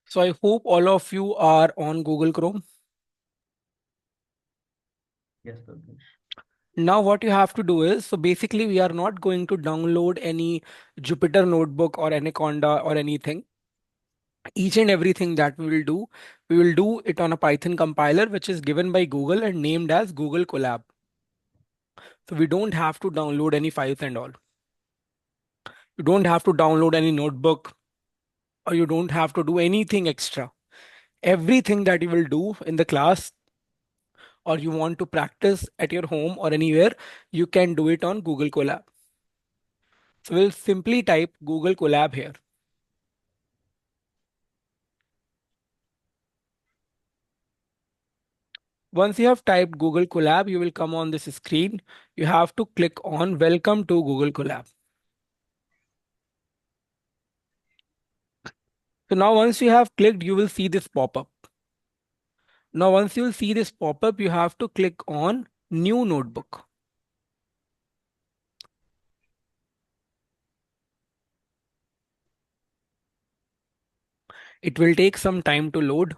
So I hope all of you are on Google Chrome. Yes, Durgesh. Now what you have to do is, so basically we are not going to download any Jupyter notebook or Anaconda or anything. Each and everything that we will do it on a Python compiler, which is given by Google and named as Google Colab. So we don't have to download any files and all. You don't have to download any notebook or you don't have to do anything extra. Everything that you will do in the class or you want to practice at your home or anywhere, you can do it on Google Colab. So we'll simply type Google Colab here. Once you have typed Google Colab, you will come on this screen. You have to click on Welcome to Google Colab. So now once you have clicked, you will see this pop-up. Now once you will see this pop-up, you have to click on New Notebook. It will take some time to load.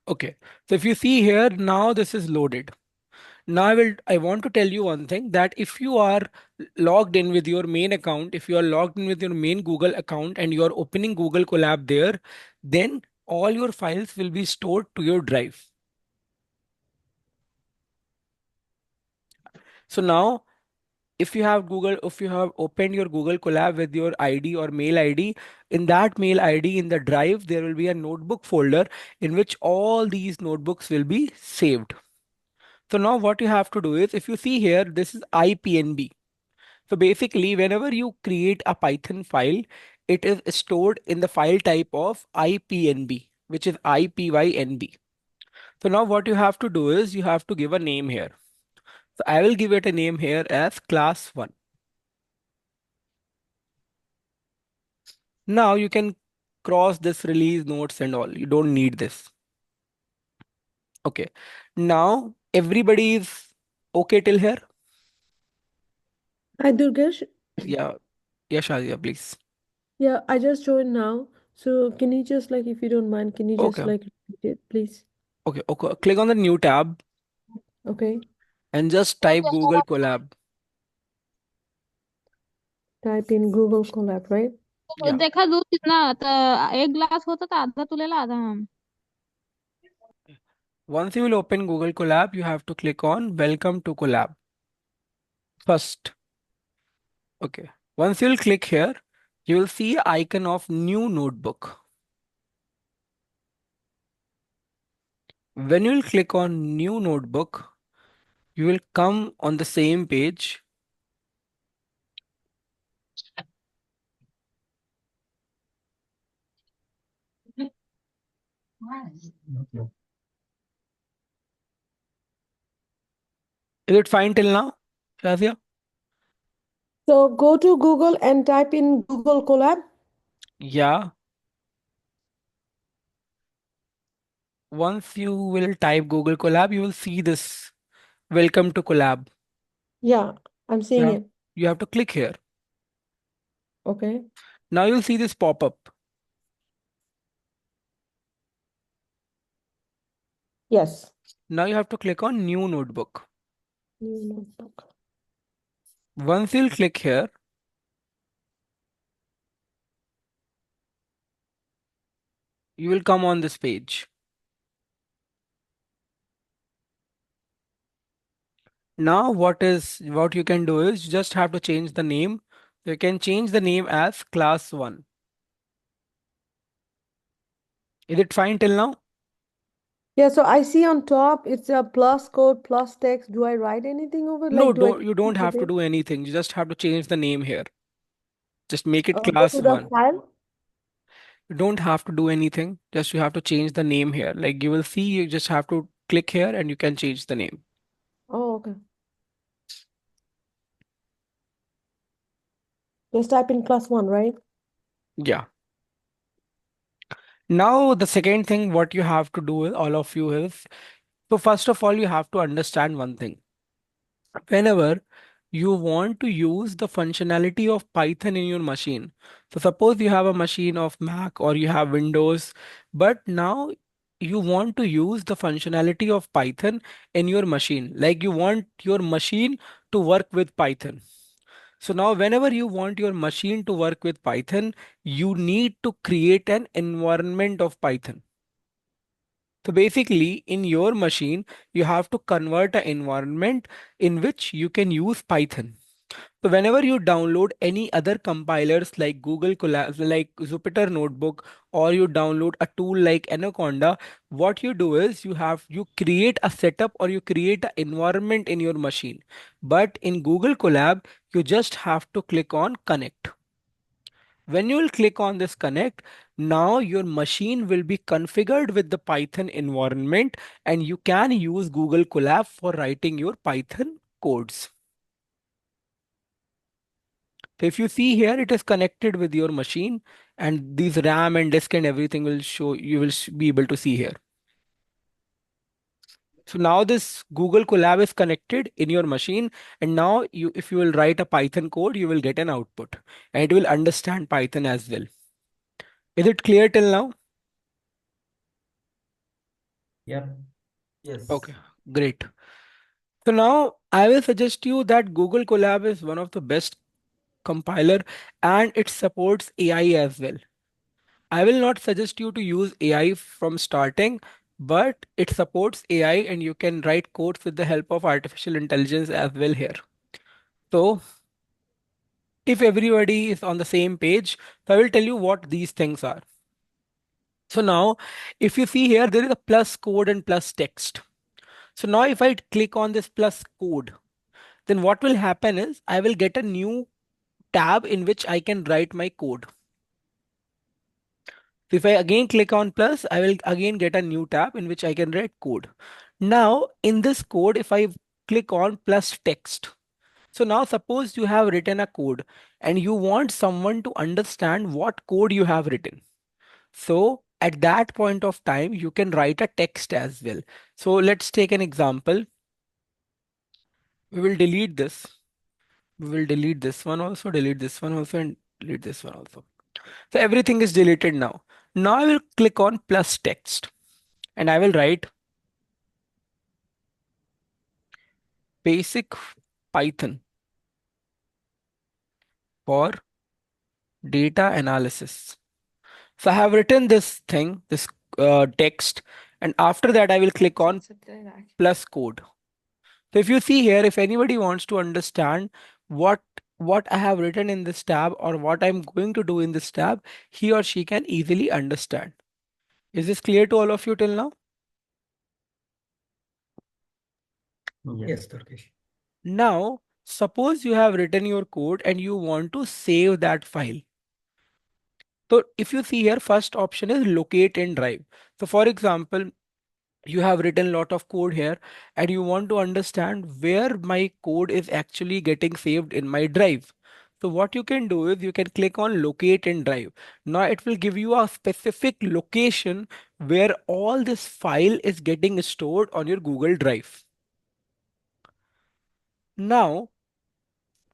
Okay, so if you see here, now this is loaded. Now I want to tell you one thing that if you are logged in with your main account, if you are logged in with your main Google account and you are opening Google Colab there, then all your files will be stored to your drive. So now if you have opened your Google Colab with your ID or mail ID, in that mail ID in the drive, there will be a notebook folder in which all these notebooks will be saved. So now what you have to do is, if you see here, this is IPNB. So basically, whenever you create a Python file, it is stored in the file type of IPNB, which is IPYNB. So now what you have to do is you have to give a name here. So I will give it a name here as class 1. Now you can cross this release notes and all. You don't need this. Okay. Now everybody is okay till here. Hi, Durgesh. Yeah. Yeah, Shazia, please. Yeah, I just joined now. So can you just like, if you don't mind, can you just Okay. like repeat it, please? Okay. Okay. Click on the new tab Okay. and just type Google Colab. Type in Google Colab, right? Yeah. देखा दूध कितना एक glass होता था आधा तो ले ला आधा हम Once you will open Google Colab, you have to click on Welcome to Colab first. Okay. Once you'll click here, you will see icon of new notebook. When you will click on new notebook, you will come on the same page. Okay. Is it fine till now, Shazia? So go to Google and type in Google Colab. Yeah. Once you will type Google Colab, you will see this Welcome to Colab. Yeah, I'm seeing Yeah. it. You have to click here. Okay. Now you'll see this pop up. Yes. Now you have to click on New Notebook. New notebook. Once you'll click here, you will come on this page. Now what you can do is you just have to change the name. You can change the name as class 1. Is it fine till now? Yeah, so I see on top it's a plus code plus text. Do I write anything over? No, Like, do I don't you don't put have to it? do anything. You just have to change the name here. Just make it Go class to the 1. file? You don't have to do anything. Just you have to change the name here. Like you will see, you just have to click here and you can change the name. Oh, okay. Just type in class 1, right? Yeah. Now the second thing what you have to do with all of you is, so first of all, you have to understand one thing. Whenever you want to use the functionality of Python in your machine. So suppose you have a machine of Mac or you have Windows, but now you want to use the functionality of Python in your machine. Like you want your machine to work with Python. So now whenever you want your machine to work with Python, you need to create an environment of Python. So basically, in your machine, you have to convert an environment in which you can use Python. So whenever you download any other compilers like Google Colab, like Jupyter Notebook, or you download a tool like Anaconda, what you do is you create a setup or you create an environment in your machine. But in Google Colab, you just have to click on connect. When you will click on this connect, now your machine will be configured with the Python environment and you can use Google Colab for writing your Python codes. So if you see here, it is connected with your machine and these RAM and disk and everything will show, you will be able to see here. So now this Google Colab is connected in your machine and now if you will write a Python code, you will get an output and it will understand Python as well. Is it clear till now? Yep. Yes. Okay, great. So now I will suggest you that Google Colab is one of the best compiler and it supports AI as well. I will not suggest you to use AI from starting, but it supports AI and you can write codes with the help of artificial intelligence as well here. So if everybody is on the same page, so I will tell you what these things are. So now if you see here, there is a plus code and plus text. So now if I click on this plus code, then what will happen is I will get a new tab in which I can write my code. So if I again click on plus, I will again get a new tab in which I can write code. Now in this code, if I click on plus text, so now suppose you have written a code and you want someone to understand what code you have written. So at that point of time, you can write a text as well. So let's take an example. We will delete this. We will delete this one also, delete this one also, and delete this one also. So everything is deleted now. Now I will click on plus text and I will write basic Python for data analysis. So I have written this thing, this text, and after that I will click on plus code. So if you see here, if anybody wants to understand what what I have written in this tab or what I'm going to do in this tab, he or she can easily understand. Is this clear to all of you till now? Yes, Turkish. Now, suppose you have written your code and you want to save that file. So if you see here, first option is locate in drive. So for example, you have written a lot of code here and you want to understand where my code is actually getting saved in my drive. So what you can do is you can click on locate in drive. Now it will give you a specific location where all this file is getting stored on your Google Drive. Now,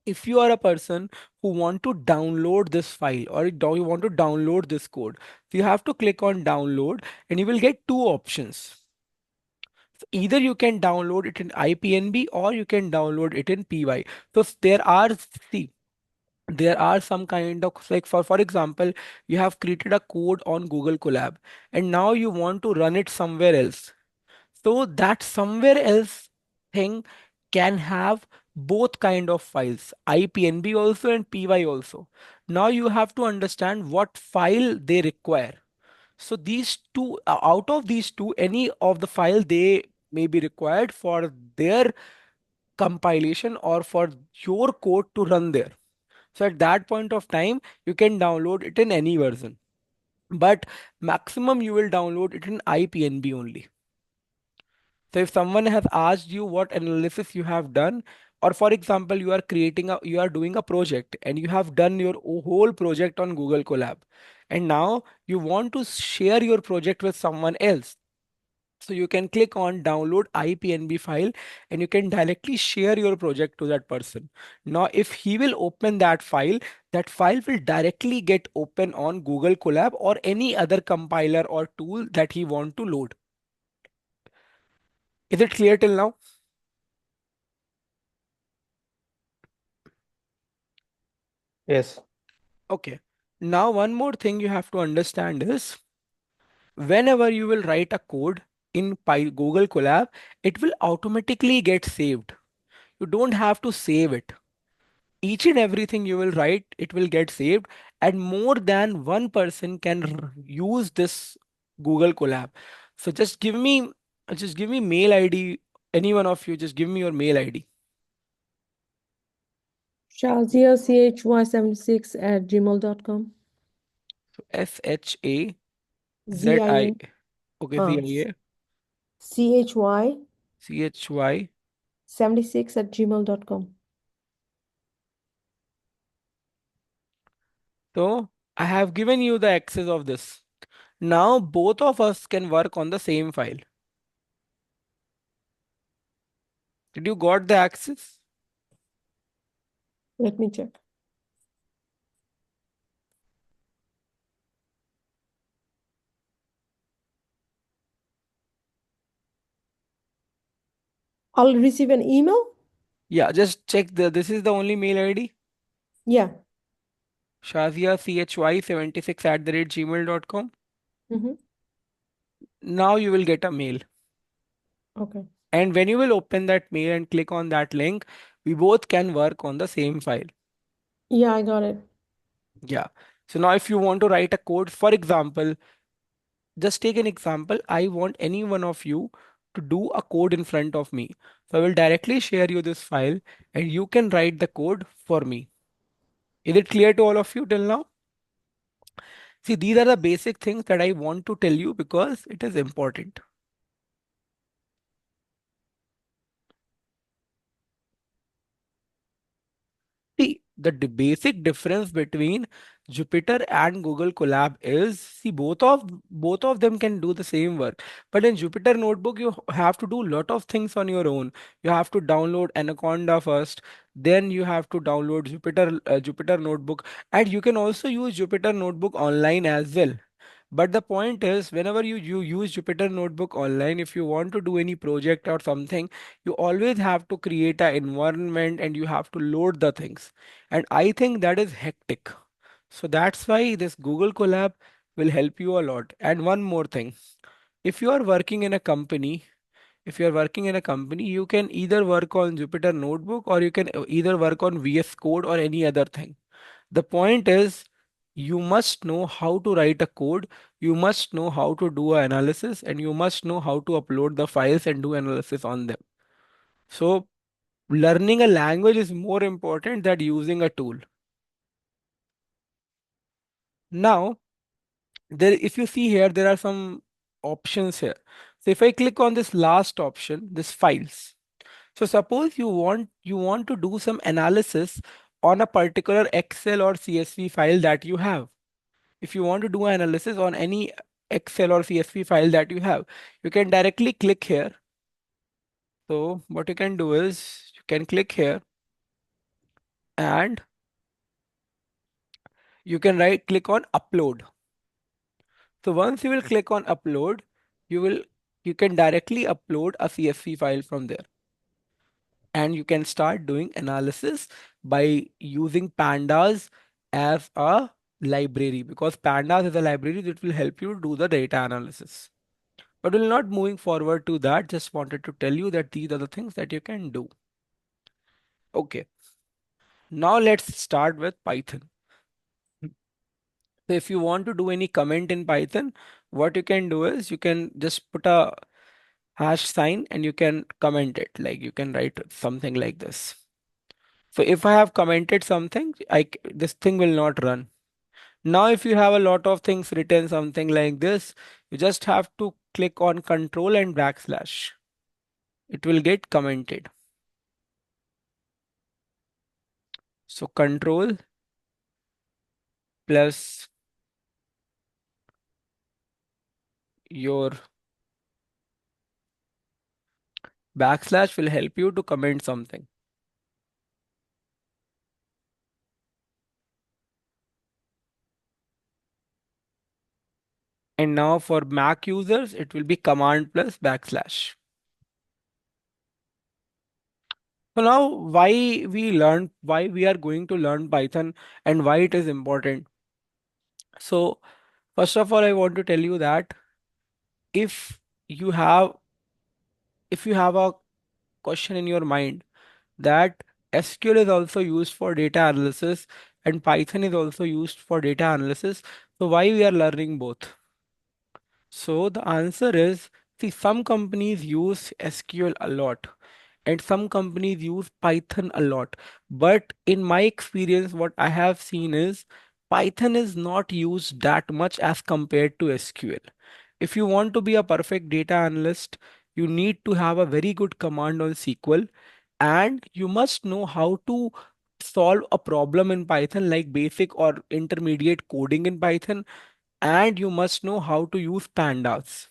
if you are a person who want to download this file or you want to download this code, so you have to click on download and you will get two options. So either you can download it in IPNB or you can download it in PY. So see, there are some kind of like for example, you have created a code on Google Colab and now you want to run it somewhere else. So that somewhere else thing can have both kind of files, IPNB also and PY also. Now you have to understand what file they require. So these two, out of these two, any of the file they may be required for their compilation or for your code to run there. So at that point of time, you can download it in any version, but maximum you will download it in IPNB only. So if someone has asked you what analysis you have done, or for example, you are doing a project and you have done your whole project on Google Colab, and now you want to share your project with someone else. So you can click on download IPNB file and you can directly share your project to that person. Now, if he will open that file will directly get open on Google Colab or any other compiler or tool that he want to load. Is it clear till now? Yes. Okay. Now, one more thing you have to understand is whenever you will write a code in Google Colab, it will automatically get saved. You don't have to save it. Each and everything you will write, it will get saved, and more than one person can use this Google Colab. So just give me mail ID. Any one of you, just give me your mail ID. Shazia CHY76 @gmail.com. So SHAZI. ZIA. Okay, Uh, ZIA CHY CHY. 76 @gmail.com. So I have given you the access of this. Now both of us can work on the same file. Did you got the access? Let me check. I'll receive an email. Yeah, just check this is the only mail ID. Yeah. Shazia CHY76 @gmail.com. Mm-hmm. Now you will get a mail. Okay. And when you will open that mail and click on that link, we both can work on the same file. Yeah, I got it. Yeah. So now if you want to write a code, for example, just take an example. I want any one of you to do a code in front of me. So I will directly share you this file and you can write the code for me. Is it clear to all of you till now? See, these are the basic things that I want to tell you because it is important. See, the basic difference between Jupyter and Google Colab is, see, both of them can do the same work. But in Jupyter Notebook, you have to do a lot of things on your own. You have to download Anaconda first, then you have to download Jupyter Notebook, and you can also use Jupyter Notebook online as well. But the point is, whenever you use Jupyter Notebook online, if you want to do any project or something, you always have to create an environment and you have to load the things. And I think that is hectic. So that's why this Google Colab will help you a lot. And one more thing, if you are working in a company, you can either work on Jupyter Notebook or you can either work on VS Code or any other thing. The point is, you must know how to write a code, you must know how to do an analysis, and you must know how to upload the files and do analysis on them. So, learning a language is more important than using a tool. Now, if you see here, there are some options here. So, if I click on this last option, this files. So, suppose you want to do some analysis on a particular Excel or CSV file that you have. If you want to do an analysis on any Excel or CSV file that you have, you can directly click here. So what you can do is you can click here and you can click on upload. So once you will click on upload, you will you can directly upload a CSV file from there and you can start doing analysis by using pandas as a library, because pandas is a library that will help you do the data analysis. But we're not moving forward to that. Just wanted to tell you that these are the things that you can do. Okay. Now let's start with Python. So if you want to do any comment in Python, what you can do is you can just put a hash sign and you can comment it. Like you can write something like this. So if I have commented something, this thing will not run. Now, if you have a lot of things written something like this, you just have to click on control and backslash. It will get commented. So control plus your backslash will help you to comment something. And now for Mac users, it will be command plus backslash. So now why we are going to learn Python and why it is important. So first of all, I want to tell you that if you have if you have a question in your mind that SQL is also used for data analysis and Python is also used for data analysis, so why we are learning both? So the answer is, see, some companies use SQL a lot and some companies use Python a lot. But in my experience, what I have seen is Python is not used that much as compared to SQL. If you want to be a perfect data analyst, you need to have a very good command on SQL and you must know how to solve a problem in Python, like basic or intermediate coding in Python, and you must know how to use pandas.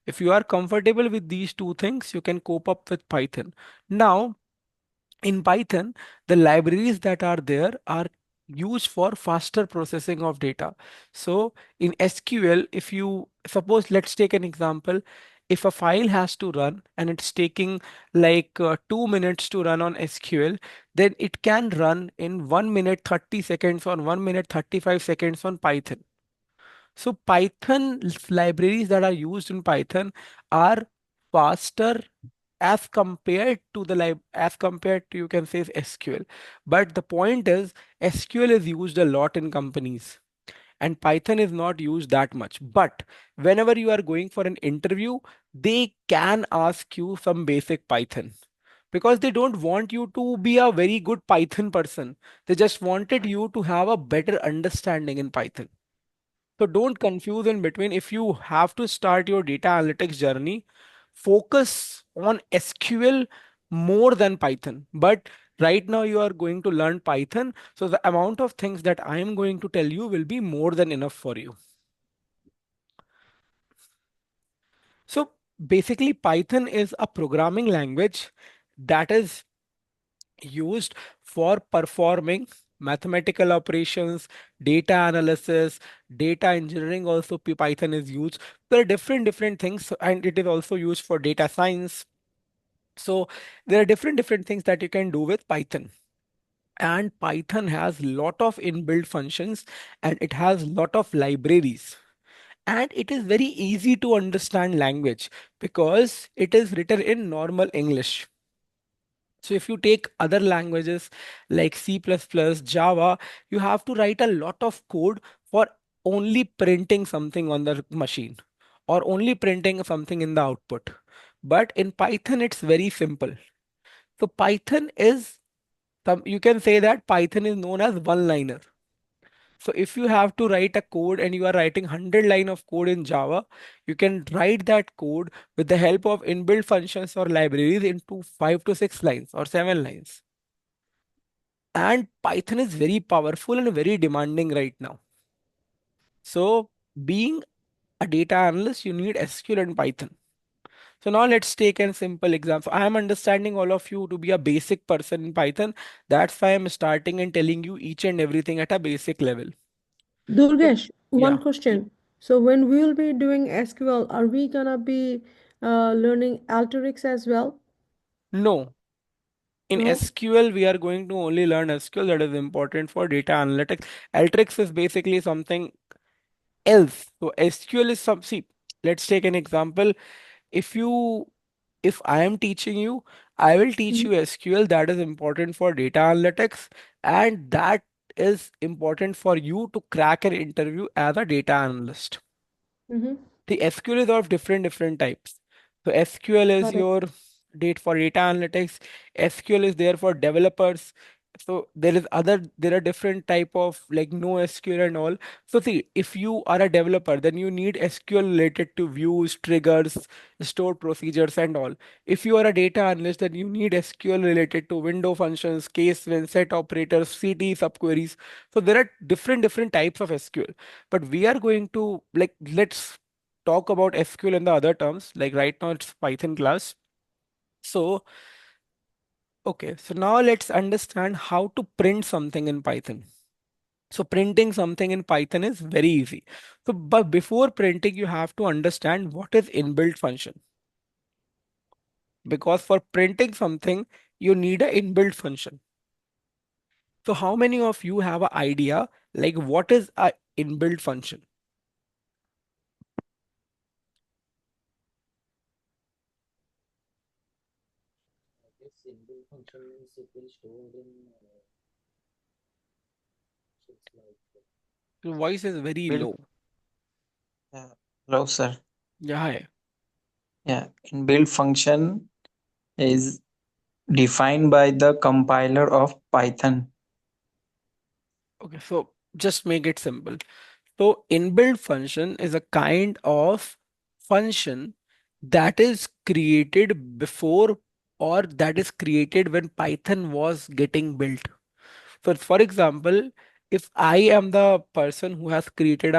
If you are comfortable with these two things, you can cope up with Python. Now, in Python, the libraries that are there are used for faster processing of data. So in SQL, if you suppose, let's take an example. If a file has to run and it's taking like 2 minutes to run on SQL, then it can run in 1 minute 30 seconds or 1 minute 35 seconds on Python. So libraries that are used in Python are faster as compared to as compared to, you can say, SQL. But the point is SQL is used a lot in companies and Python is not used that much. But whenever you are going for an interview, they can ask you some basic Python because they don't want you to be a very good Python person. They just wanted you to have a better understanding in Python. So don't confuse in between. If you have to start your data analytics journey, focus on SQL more than Python. But right now you are going to learn Python. So the amount of things that I am going to tell you will be more than enough for you. So basically Python is a programming language that is used for performing mathematical operations, data analysis, data engineering. Also, Python is used. There are different things, and it is also used for data science. So there are different things that you can do with Python. And Python has lot of inbuilt functions, and it has lot of libraries. And it is very easy to understand language because it is written in normal English. So if you take other languages like C++, Java, you have to write a lot of code for only printing something on the machine or only printing something in the output. But in Python, it's very simple. So Python is you can say that Python is known as one-liner. So if you have to write a code and you are writing 100 line of code in Java, you can write that code with the help of inbuilt functions or libraries into 5 to 6 lines or 7 lines. And Python is very powerful and very demanding right now. So being a data analyst, you need SQL and Python. So now let's take a simple example. I am understanding all of you to be a basic person in Python. That's why I'm starting and telling you each and everything at a basic level. So, Durgesh, one yeah. question. So when we'll be doing SQL, are we gonna be learning Alteryx as well? No. In No? SQL, we are going to only learn SQL that is important for data analytics. Alteryx is basically something else. So SQL is some, see, let's take an example. If you, if I am teaching you, I will teach you SQL that is important for data analytics and that is important for you to crack an interview as a data analyst. Mm-hmm. The SQL is of different types. So SQL is Got it. your date for data analytics. SQL is there for developers. So there are different type of like no SQL and all. So see, if you are a developer, then you need SQL related to views, triggers, stored procedures and all. If you are a data analyst, then you need SQL related to window functions, case when set operators, CT subqueries. So there are different types of SQL. But we are going to like let's talk about SQL in the other terms. Like right now it's Python class. So, okay, so now let's understand how to print something in Python. So printing something in Python is very easy. So, but before printing, you have to understand what is inbuilt function. Because for printing something, you need an inbuilt function. So how many of you have an idea like what is a inbuilt function? This inbuilt function means it will stored in functions like Your voice is very Build. low. Hello, sir. Yeah, hi. Yeah, inbuilt function is defined by the compiler of Python. Okay, so just make it simple. So inbuilt function is a kind of function that is created before or that is created when Python was getting built. So for example, if I am the person who has created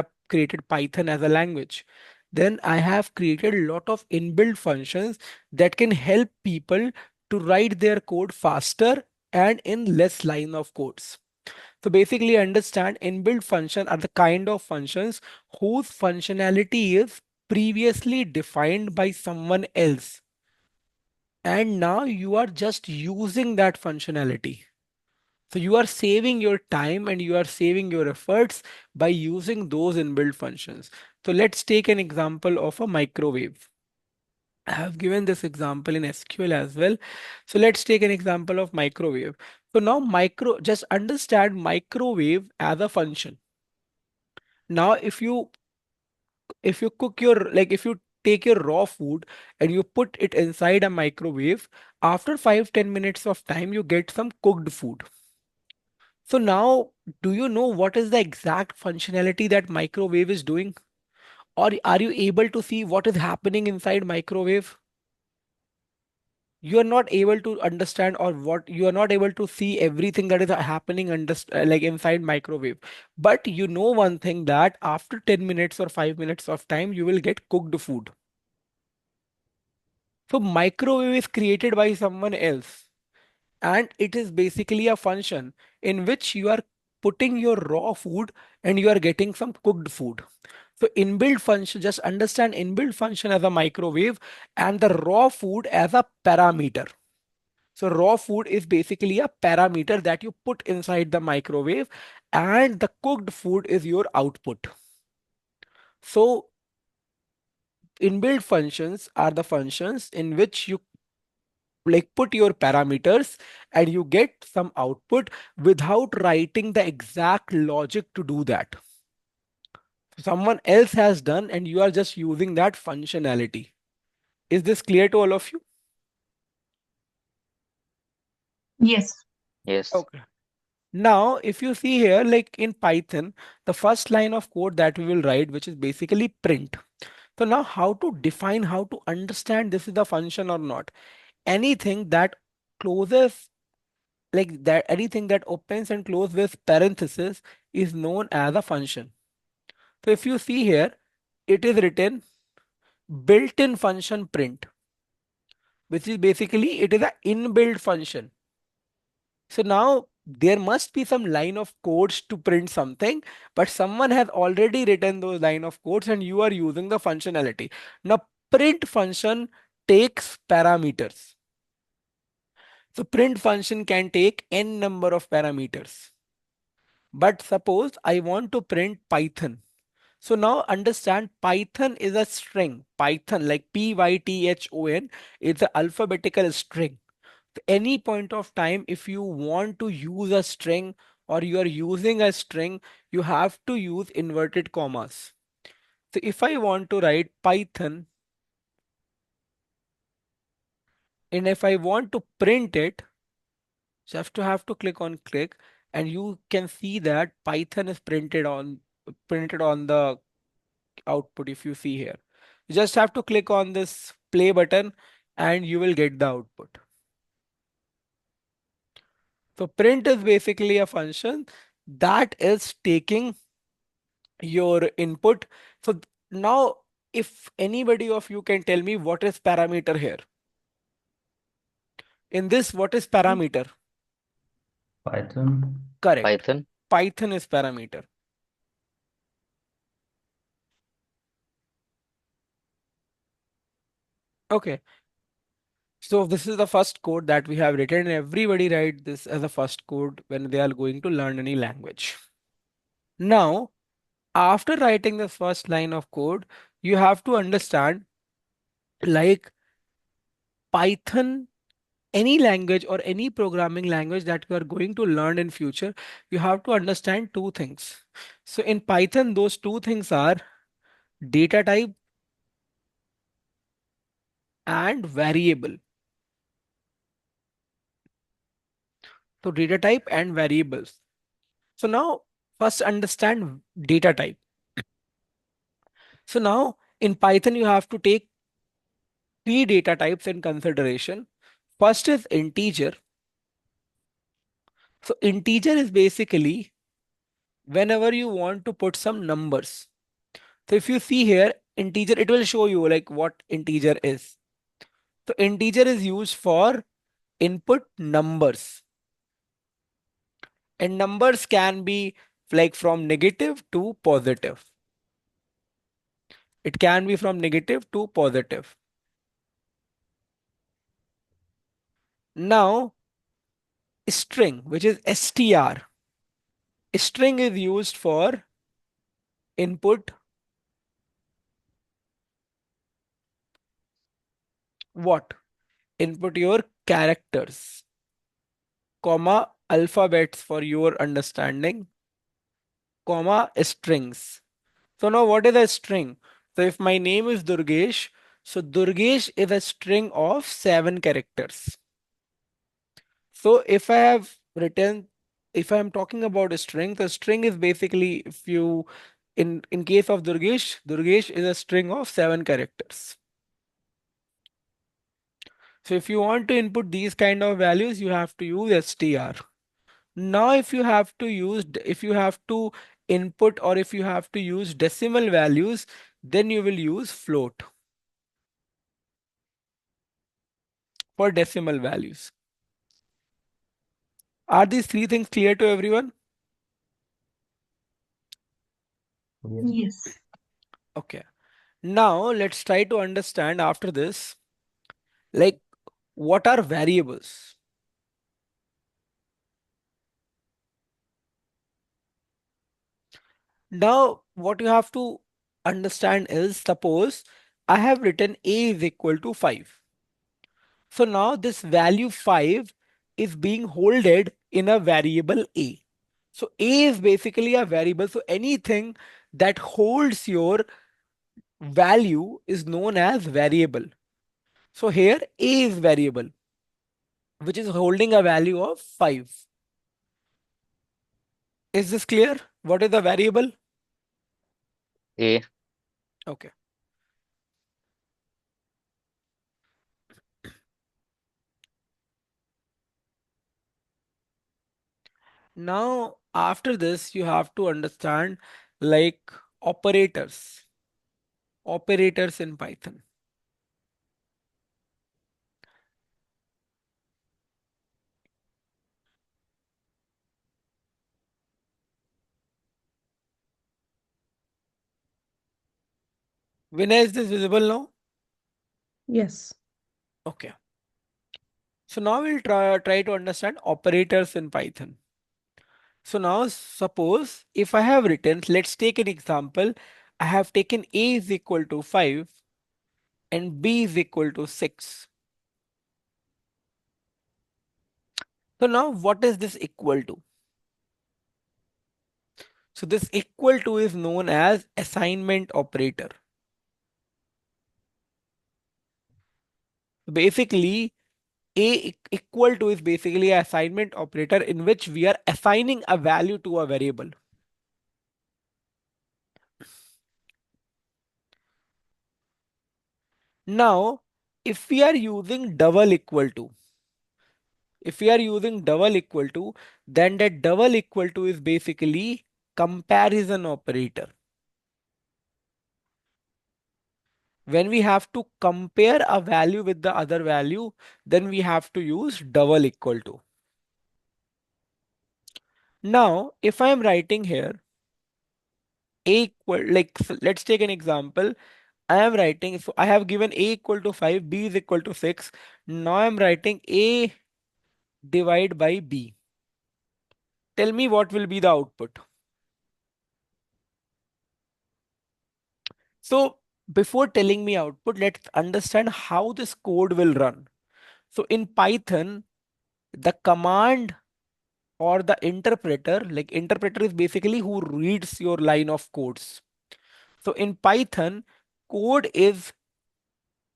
Python as a language, then I have created a lot of inbuilt functions that can help people to write their code faster and in less line of codes. So basically understand inbuilt function are the kind of functions whose functionality is previously defined by someone else. And now you are just using that functionality. So you are saving your time and you are saving your efforts by using those inbuilt functions. So let's take an example of a microwave. I have given this example in SQL as well. So let's take an example of microwave. So now just understand microwave as a function. Now if you cook your if you take your raw food and you put it inside a microwave, after 5-10 minutes of time you get some cooked food. So now, do you know what is the exact functionality that microwave is doing? Or are you able to see what is happening inside microwave? You are not able to understand or what you are not able to see everything that is happening inside microwave. But you know one thing that after 10 minutes or 5 minutes of time, you will get cooked food. So microwave is created by someone else. And it is basically a function in which you are putting your raw food and you are getting some cooked food. So inbuilt function, just understand inbuilt function as a microwave and the raw food as a parameter. So raw food is basically a parameter that you put inside the microwave and the cooked food is your output. So inbuilt functions are the functions in which you put your parameters and you get some output without writing the exact logic to do that. Someone else has done and you are just using that functionality. Is this clear to all of you? Yes. yes. Okay. Now, if you see here, like in Python, the first line of code that we will write, which is basically print. So now how to define, how to understand this is the function or not. Anything that closes like that, anything that opens and closes with parenthesis is known as a function. So if you see here, it is written built-in function print, which is basically it is an inbuilt function. So now there must be some line of codes to print something, but someone has already written those line of codes and you are using the functionality. Now print function takes parameters. So print function can take n number of parameters. But suppose I want to print Python. So now understand Python is a string. Python like Python is an alphabetical string. At any point of time, if you want to use a string or you are using a string, you have to use inverted commas. So if I want to write Python and if I want to print it, just have to click and you can see that Python is printed on the output if you see here. You just have to click on this play button and you will get the output. So print is basically a function that is taking your input. So now if anybody of you can tell me what is parameter here. In this, what is parameter? Python. Correct. Python. Python is parameter. Okay. So this is the first code that we have written. Everybody write this as a first code when they are going to learn any language. Now, after writing the first line of code, you have to understand like Python, any language or any programming language that you are going to learn in future, you have to understand two things. So in Python, those two things are data type and variable. So data type and variables. So now first understand data type. So now in Python, you have to take three data types in consideration. First is integer. So integer is basically whenever you want to put some numbers. So if you see here integer, it will show you like what integer is. So integer is used for input numbers, and numbers can be like from negative to positive. It can be from negative to positive. Now string, which is str, string is used for input what? Input your characters, comma alphabets for your understanding, comma strings. So now what is a string? So if my name is Durgesh, so Durgesh is a string of 7 characters. So if I have written, if I am talking about a string, the string is basically if you in case of Durgesh, Durgesh is a string of 7 characters. So if you want to input these kind of values, you have to use str. Now if you have to use, if you have to input or if you have to use decimal values, then you will use float for decimal values. Are these three things clear to everyone? Yes. Okay. Now let's try to understand after this, like what are variables? Now what you have to understand is, suppose I have written a is equal to 5. So now this value 5 is being holded in a variable a. So a is basically a variable. So anything that holds your value is known as variable. So here a is variable, which is holding a value of 5. Is this clear? What is the variable? A. Okay. Now, after this, you have to understand like operators, operators in Python. Vinay, is this visible now? Yes. Okay. So now we'll try to understand operators in Python. So now suppose if I have written, let's take an example. I have taken a is equal to 5 and b is equal to 6. So now what is this equal to? So this equal to is known as assignment operator. Basically, equal to is basically an assignment operator in which we are assigning a value to a variable. Now, if we are using double equal to, if we are using double equal to, then that double equal to is basically comparison operator, when we have to compare a value with the other value, then we have to use double equal to. Now, if I'm writing here a equal, like let's take an example. I am writing, so I have given a equal to 5, b is equal to 6. Now I'm writing a divide by b. Tell me what will be the output. So before telling me output, let's understand how this code will run. So in Python, the command or the interpreter, like interpreter is basically who reads your line of codes. So in Python, code is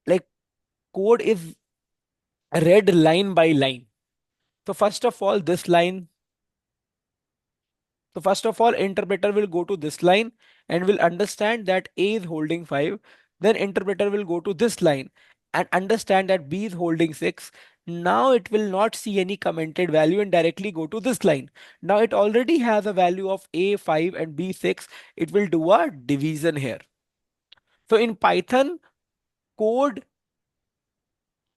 like code is read line by line. So first of all, this line. So first of all, interpreter will go to this line and will understand that A is holding 5. Then interpreter will go to this line and understand that B is holding 6. Now it will not see any commented value and directly go to this line. Now it already has a value of A 5 and B 6. It will do a division here. So in Python, code,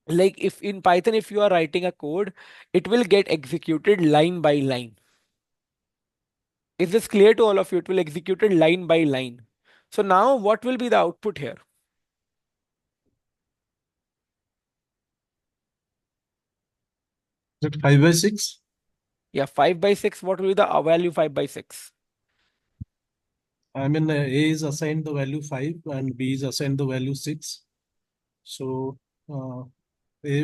like if in Python, if you are writing a code, it will get executed line by line. Is this clear to all of you? It will execute it line by line. So now what will be the output here? Is it 5 by 6? Yeah, 5 by 6. What will be the value 5 by 6? I mean, A is assigned the value 5 and B is assigned the value 6. So A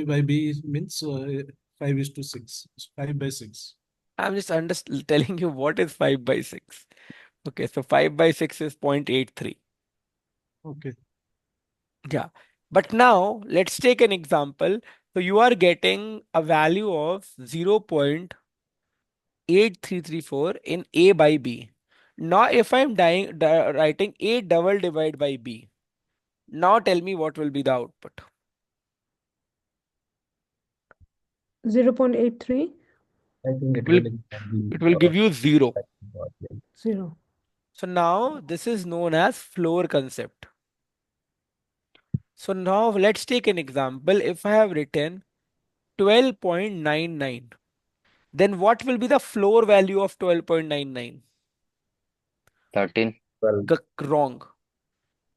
by B means 5 is to 6. It's 5 by 6. I'm just telling you what is 5 by 6. Okay, so 5 by 6 is 0.83. Okay. Yeah. But now let's take an example. So you are getting a value of 0.8334 in A by B. Now if I'm writing A double divide by B, now tell me what will be the output. 0.83. I think It will give you 0. 0. So now this is known as floor concept. So now let's take an example. If I have written 12.99, then what will be the floor value of 12.99? 13. Wrong.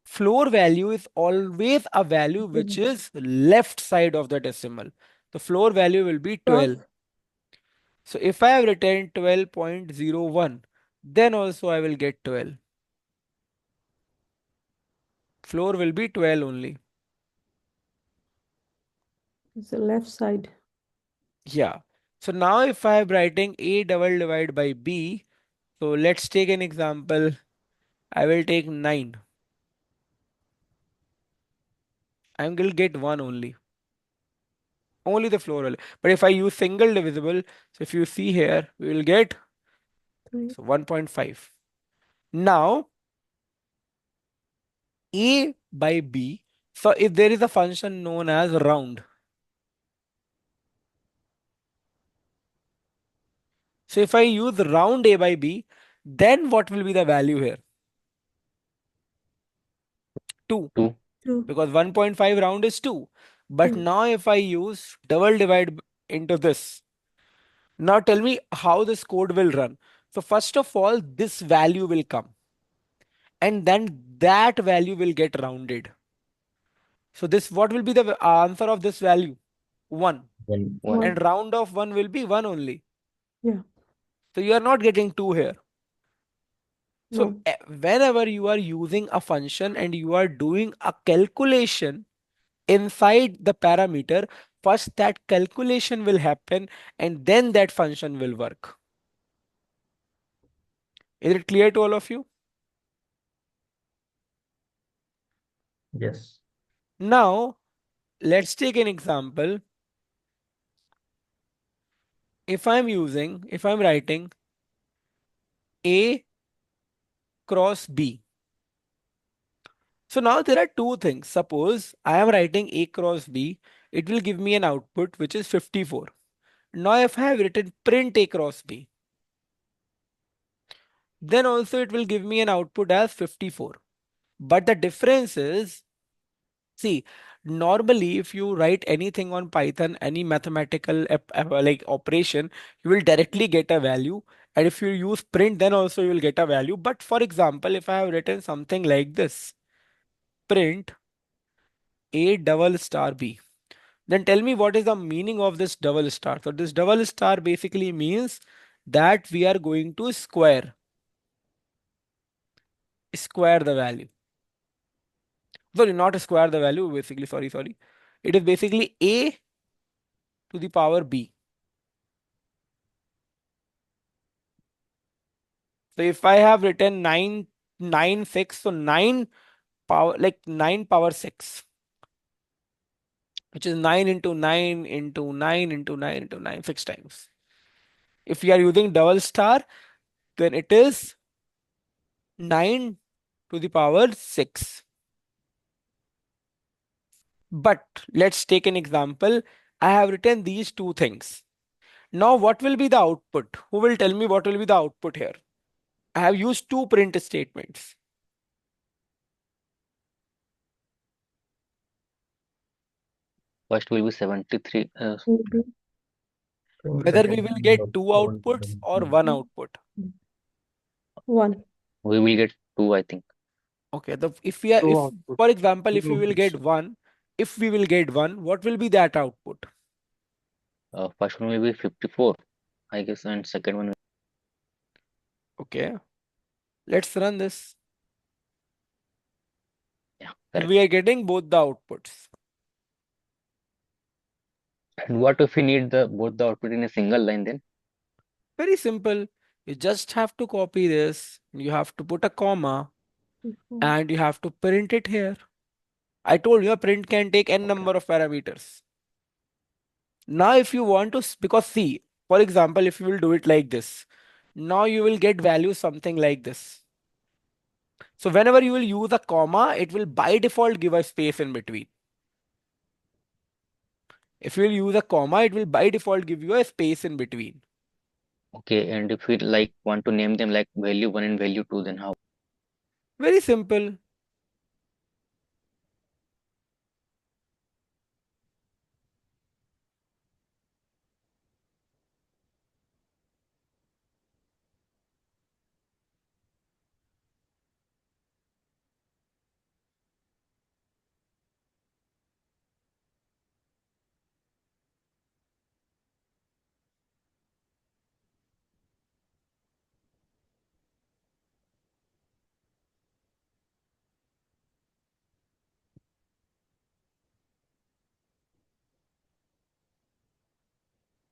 Floor value is always a value which is left side of the decimal. The floor value will be 12. So if I have written 12.01, then also I will get 12. Floor will be 12 only. It's the left side. Yeah. So now if I am writing A double divide by B, so let's take an example. I will take 9. I will get 1 only. Only the floor value. But if I use single divisible, so if you see here, we will get 1.5. Now, A by B. So if there is a function known as round. So if I use round A by B, then what will be the value here? 2. 2. Because 1.5 round is 2. But now if I use double divide into this, now tell me how this code will run. So first of all, this value will come and then that value will get rounded. So this, what will be the answer of this value? 1. 1. And round of 1 will be 1 only. Yeah. So you are not getting 2 here. So No. whenever you are using a function and you are doing a calculation inside the parameter, first that calculation will happen and then that function will work. Is it clear to all of you? Yes. Now, let's take an example. If I'm writing A cross B. So now there are two things. Suppose I am writing A cross B, it will give me an output which is 54. Now if I have written print A cross B, then also it will give me an output as 54. But the difference is See, normally if you write anything on Python, any mathematical like operation, you will directly get a value. And if you use print, then also you will get a value. But for example, if I have written something like this, print A double star B, then tell me what is the meaning of this double star. So this double star basically means that we are going to square the value. Sorry, not square the value, basically, sorry. It is basically A to the power B. So if I have written 6, so 9 power, like 9 power 6, which is 9 into 9 into 9 into 9 into 9, 6 times. If we are using double star, then it is 9 to the power 6. But let's take an example. I have written these two things. Now what will be the output? Who will tell me what will be the output here? I have used two print statements. First will be 73. Maybe Whether we will get two outputs or one output. one. We will get 2, I think. Okay, if we are, Two if output. for example, Two if we will outputs. get one, what will be that output? First one will be 54, I guess, and second one. Okay, let's run this. Yeah, And correct. we are getting both the outputs. And what if we need both the output in a single line then? Very simple. You just have to copy this. You have to put a comma Mhm. and you have to print it here. I told you a print can take n number of parameters. Now, if you want to, because see, for example, if you will do it like this, now you will get value something like this. So whenever you will use a comma, it will by default give a space in between. If you will use a comma, it will by default give you a space in between. Okay, and if we like want to name them like value 1 and value 2, then how? Very simple.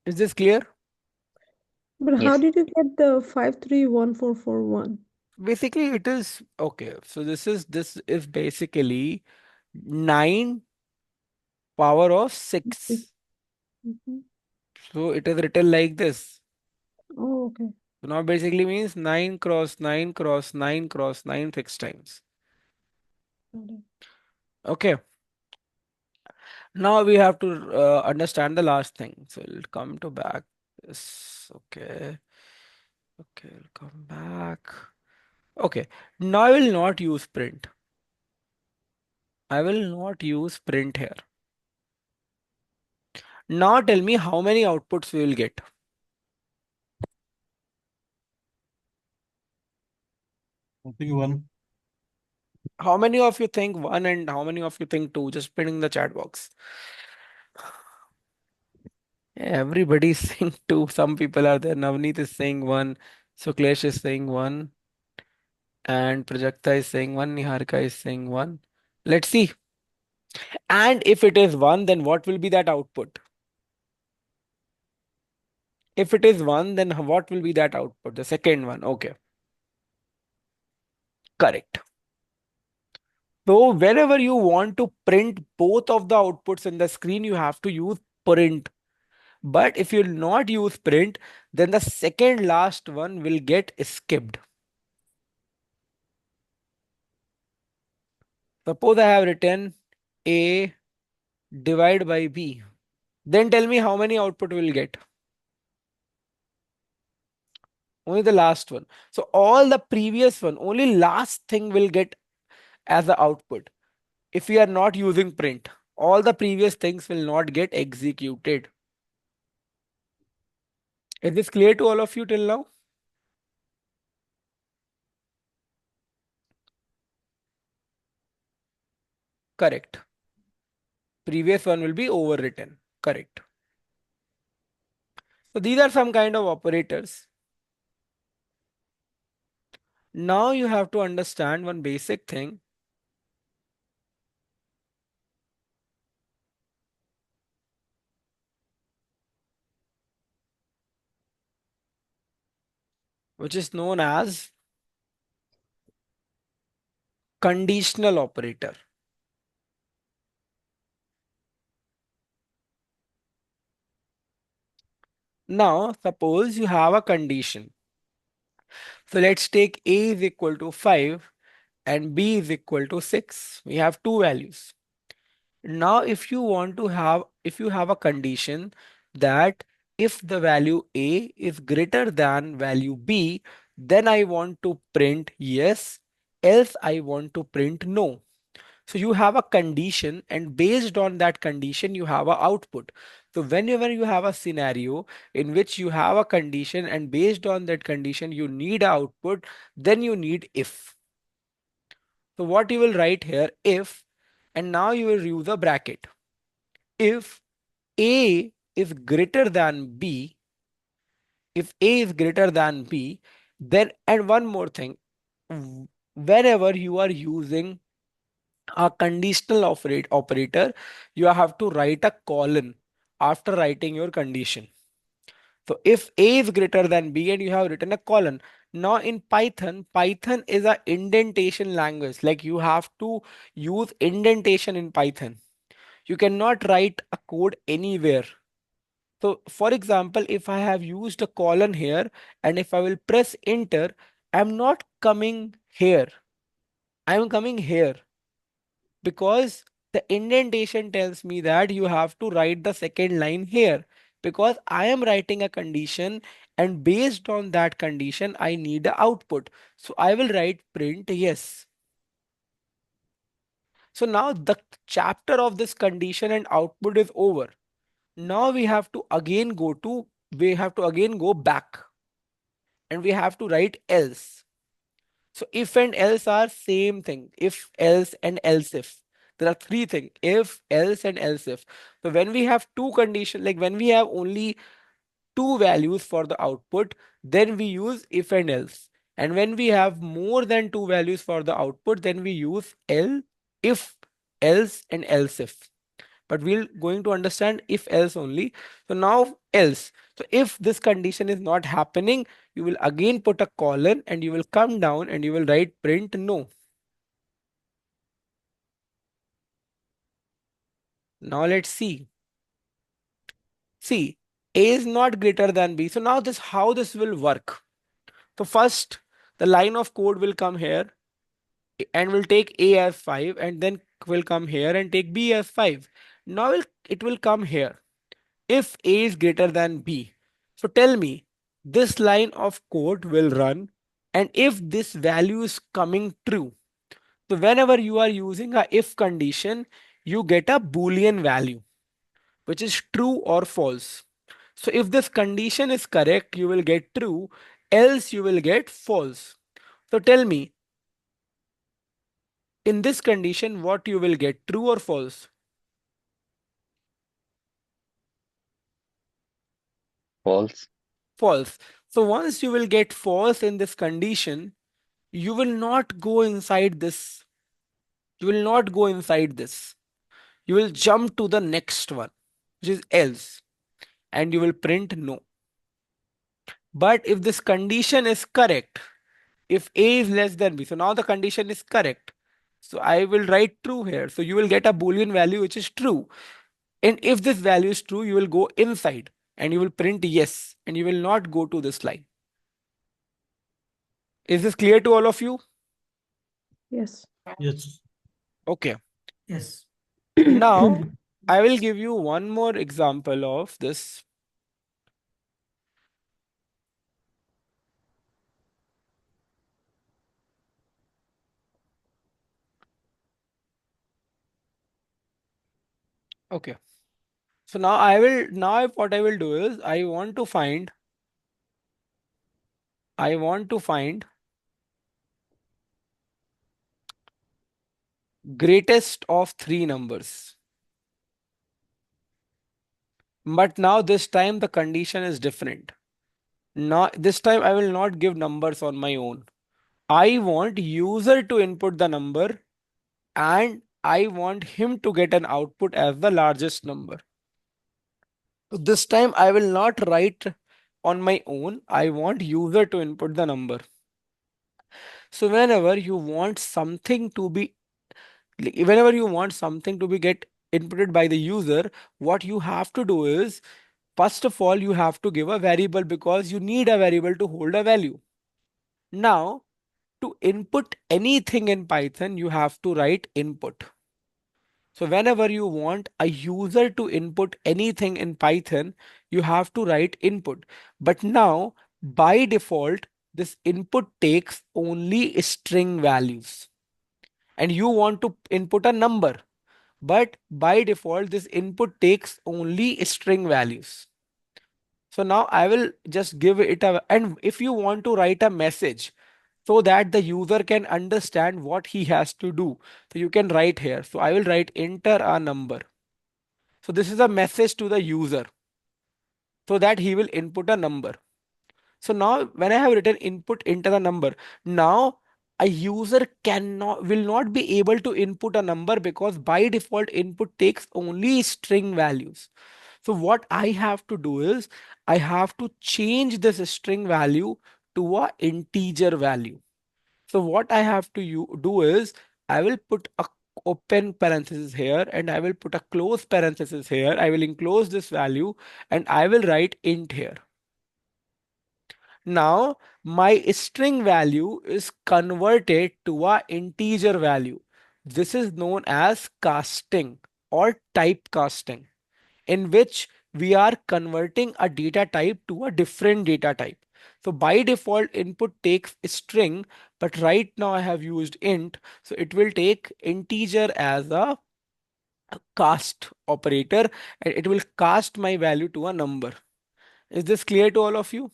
Is this clear? But how Yes. did you get the 531441? Basically, it is okay. So this is basically 9 power of 6. Mhm. So it is written like this. Oh, okay. So now basically means 9 cross 9 cross 9 cross 9 6 times. Got it. Okay. Now we have to understand the last thing. So we'll come to back. This. Okay. Okay, we'll come back. Okay. Now I will not use print. I will not use print here. Now tell me how many outputs we will get. I think one. How many of you think one and how many of you think two? Just put in the chat box. Everybody is saying two. Some people are there. Navneet is saying one. Suklesh is saying one. And Prajakta is saying one. Niharika is saying one. Let's see. And if it is one, then what will be that output? If it is one, then what will be that output? The second one. Okay. Correct. So whenever you want to print both of the outputs in the screen, you have to use print. But if you not use print, then the second last one will get skipped. Suppose I have written A divide by B. Then tell me how many output will get. Only the last one. So all the previous one, only last thing will get as the output. if we are not using print, all the previous things will not get executed. Is this clear to all of you till now? Correct. Previous one will be overwritten. Correct. So these are some kind of operators. Now you have to understand one basic thing. Which is known as conditional operator. Now, suppose you have a condition. So let's take A is equal to 5 and B is equal to 6. We have two values. Now, if you have a condition that if the value A is greater than value B, then I want to print yes, else I want to print no. So you have a condition, and based on that condition, you have a output. So whenever you have a scenario in which you have a condition and based on that condition, you need a output, then you need if. So what you will write here, if, and now you will use a bracket. If A is greater than B, if A is greater than B, then, and one more thing, whenever you are using a conditional operator, you have to write a colon after writing your condition. So if A is greater than B and you have written a colon, now in Python is a indentation language. Like you have to use indentation in Python. You cannot write a code anywhere. So for example, if I have used a colon here and if I will press enter, I'm not coming here. I'm coming here because the indentation tells me that you have to write the second line here because I am writing a condition and based on that condition, I need the output. So I will write print yes. So now the chapter of this condition and output is over. Now we have to again go back and we have to write else. So if and else are same thing. If, else, and else if. There are three things. If, else, and else if. So when we have two conditions, like when we have only two values for the output, then we use if and else. And when we have more than two values for the output, then we use if, else, and else if. But we're going to understand if else only. So now else. So if this condition is not happening, you will again put a colon and you will come down and you will write print no. Now let's see. See, A is not greater than B. So now this how this will work. So first the line of code will come here and will take A as 5 and then will come here and take B as 5. Now it will come here if A is greater than B. So tell me, this line of code will run and if this value is coming true. So whenever you are using a if condition, you get a Boolean value, which is true or false. So if this condition is correct, you will get true, else you will get false. So tell me, in this condition, what you will get, true or false? False. False. So once you will get false in this condition, you will not go inside this. You will not go inside this. You will jump to the next one, which is else, and you will print no. But if this condition is correct, if A is less than B, so now the condition is correct. So I will write true here. So you will get a Boolean value which is true. And if this value is true, you will go inside and you will print yes, and you will not go to this line. Is this clear to all of you? Yes. Yes. Okay. Yes. Now I will give you one more example of this. Okay. So what I will do is I want to find greatest of three numbers. But now this time the condition is different. Now this time I will not give numbers on my own. I want user to input the number and I want him to get an output as the largest number. So this time I will not write on my own. I want user to input the number. So whenever you want something to be get inputted by the user, what you have to do is, first of all, you have to give a variable because you need a variable to hold a value. Now, to input anything in Python, you have to write input. So whenever you want a user to input anything in Python, you have to write input. But now, by default, this input takes only string values. And you want to input a number. But by default, this input takes only string values. So now I will just give it a, and if you want to write a message so that the user can understand what he has to do, so you can write here. So I will write enter a number. So this is a message to the user so that he will input a number. So now when I have written input enter a number, now a user will not be able to input a number because by default input takes only string values. So what I have to do is I have to change this string value to a integer value. So what I have to do is I will put a open parenthesis here and I will put a close parenthesis here. I will enclose this value and I will write int here. Now my string value is converted to a integer value. This is known as casting or typecasting, in which we are converting a data type to a different data type. So by default input takes string, but right now I have used int. So it will take integer as a cast operator and it will cast my value to a number. Is this clear to all of you?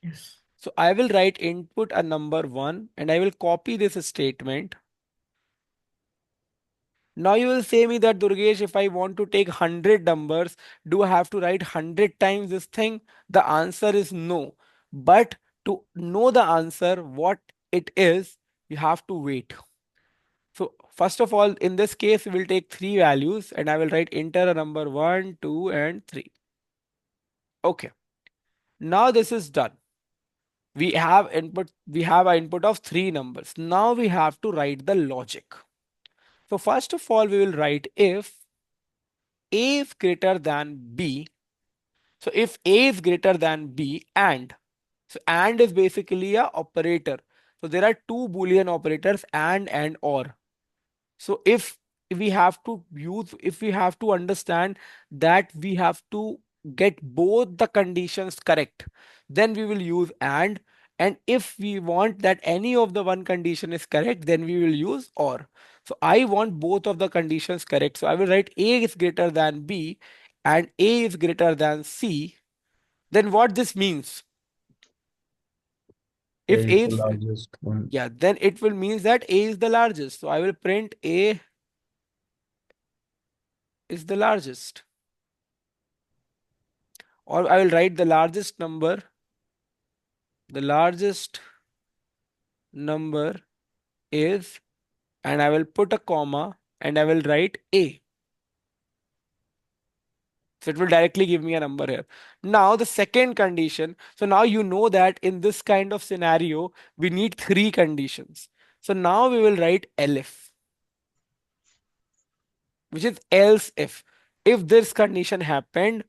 Yes. So I will write input a number 1 and I will copy this statement. Now you will say me that Durgesh, if I want to take 100 numbers, do I have to write 100 times this thing? The answer is no. But to know the answer, what it is, you have to wait. So first of all, in this case, we will take three values and I will write enter a number 1, 2, and 3. Okay. Now this is done. We have an input of three numbers. Now we have to write the logic. So first of all, we will write if A is greater than B. So if A is greater than B so and is basically a operator. So there are two Boolean operators and or. So if we have to understand that we have to get both the conditions correct, then we will use and. And if we want that any of the one condition is correct, then we will use or. So I want both of the conditions correct. So I will write A is greater than B and A is greater than C. Then what this means? If A is the is, largest one. yeah, then it will means that A is the largest. So I will print A is the largest. Or I will write the largest number. The largest number is, and I will put a comma and I will write A. So it will directly give me a number here. Now the second condition. So now you know that in this kind of scenario, we need three conditions. So now we will write elif, which is else if. If this condition happened,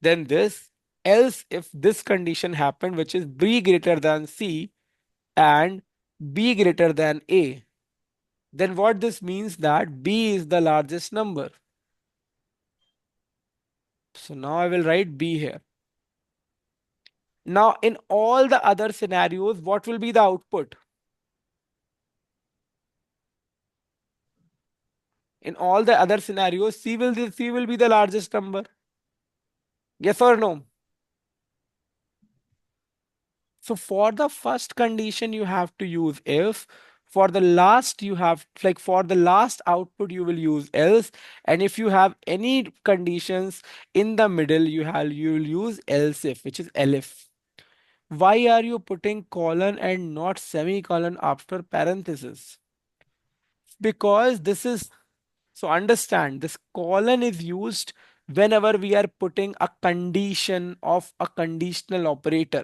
then this. Else if this condition happened, which is B greater than C and B greater than A, then what this means that B is the largest number. So now I will write B here. Now in all the other scenarios, what will be the output? In all the other scenarios, C will be the largest number. Yes or no? So for the first condition, you have to use if. For the last, you have like for the last output, you will use else. And if you have any conditions in the middle, you will use else if, which is elif. Why are you putting colon and not semicolon after parenthesis? Because this is, so understand, this colon is used whenever we are putting a condition of a conditional operator.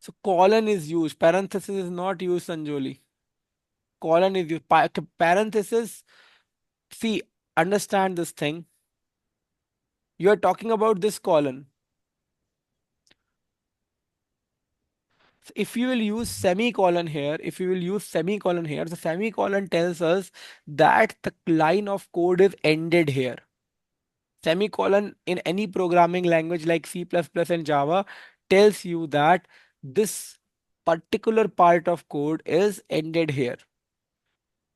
So colon is used, parenthesis is not used, Sanjoli. Colon is used. Parenthesis, see, understand this thing. You are talking about this colon. So if you will use semicolon here, the semicolon tells us that the line of code is ended here. Semicolon in any programming language like C++ and Java tells you that this particular part of code is ended here.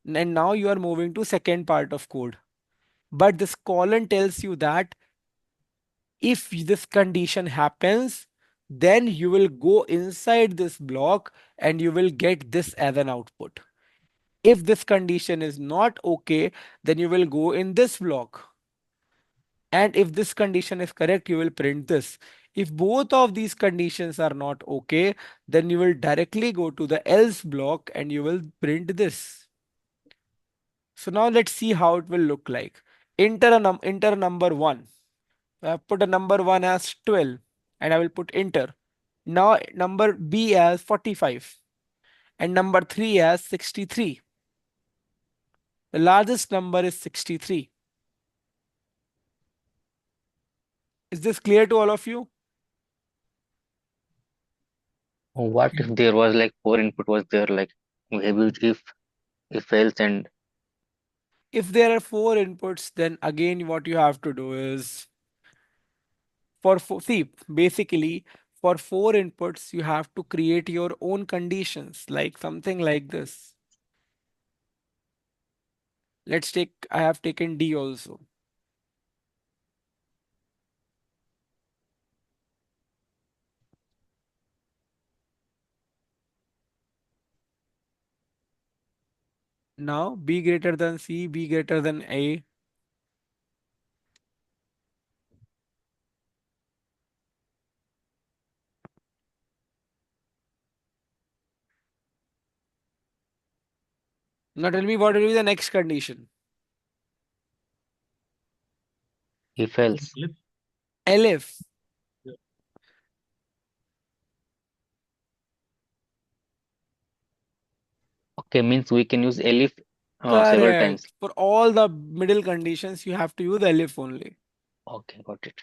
And now you are moving to second part of code. But this colon tells you that if this condition happens, then you will go inside this block and you will get this as an output. If this condition is not okay, then you will go in this block. And if this condition is correct, you will print this. If both of these conditions are not okay, then you will directly go to the else block and you will print this. So now let's see how it will look like. Enter number 1. I have put a number 1 as 12 and I will put enter. Now number B as 45 and number 3 as 63. The largest number is 63. Is this clear to all of you? What if there was like four input was there, like maybe if else and If there are 4 inputs, then again what you have to do is see, basically for 4 inputs, you have to create your own conditions, like something like this. Let's take, I have taken D also. Now B greater than C, B greater than A. Now tell me what will be the next condition. if else. Elif. Okay, means we can use elif several times. Correct. For all the middle conditions, you have to use elif only. Okay, got it.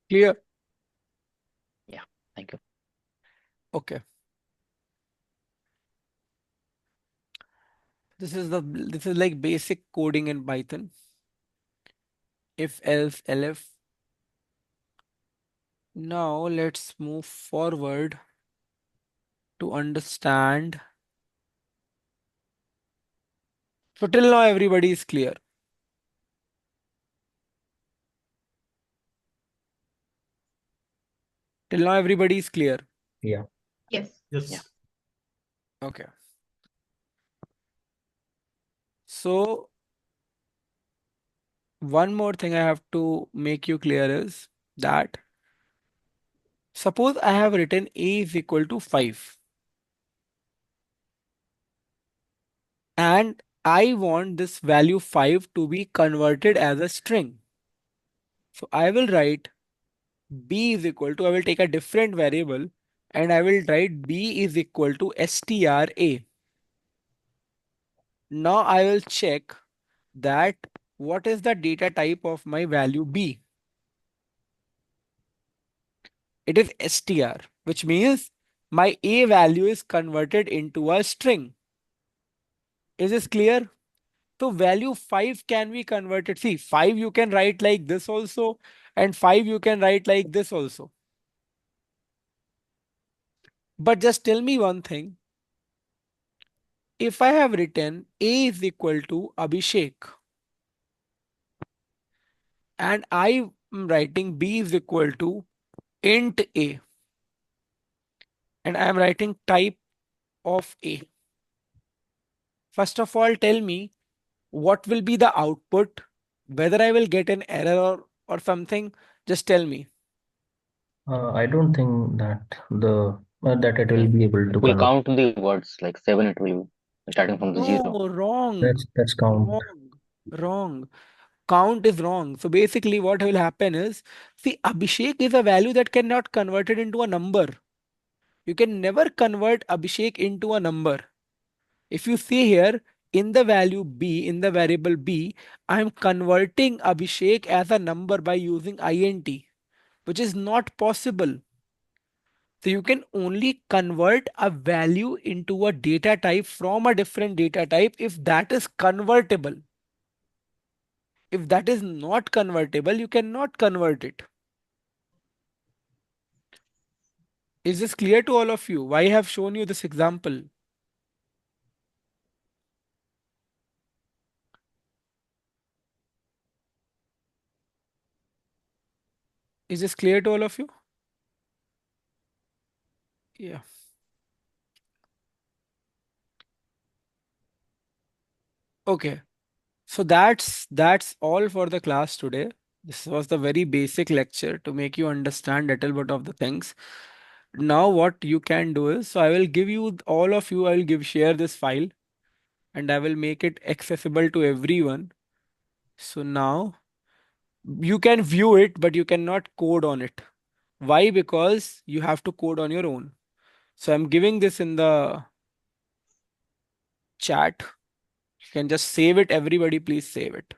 Clear? Yeah, thank you. Okay. This is like basic coding in Python. If else elif. Now let's move forward to understand. So till now everybody is clear. Till now everybody is clear. Yeah. Yes. Yes. Yeah. Okay. So one more thing I have to make you clear is that suppose I have written A is equal to 5 and I want this value 5 to be converted as a string. So I will write B is equal to, I will take a different variable and I will write B is equal to str A. Now I will check that what is the data type of my value B. It is str. which means my A value is converted into a string. Is this clear? So value 5 can be converted. See, 5 you can write like this also, and 5 you can write like this also. But just tell me one thing. If I have written A is equal to Abhishek, and I am writing B is equal to int A, and I am writing type of A. First of all, tell me what will be the output, whether I will get an error or something. Just tell me. I don't think that that it will be able to It will convert. count the words like 7, it will be starting from the 0. No, wrong. That's count. Wrong. Wrong. Count is wrong. So basically, what will happen is, see, Abhishek is a value that cannot convert it into a number. You can never convert Abhishek into a number. If you see here in the value B, in the variable B, I am converting Abhishek as a number by using int, which is not possible. So you can only convert a value into a data type from a different data type if that is convertible. If that is not convertible, you cannot convert it. Is this clear to all of you? Why I have shown you this example? Is this clear to all of you? Yeah. Okay. So that's all for the class today. This was the very basic lecture to make you understand a little bit of the things. Now what you can do is, so I will give you all of you, I will share this file and I will make it accessible to everyone. So now you can view it, but you cannot code on it. Why? Because you have to code on your own. So I'm giving this in the chat. You can just save it. Everybody, please save it.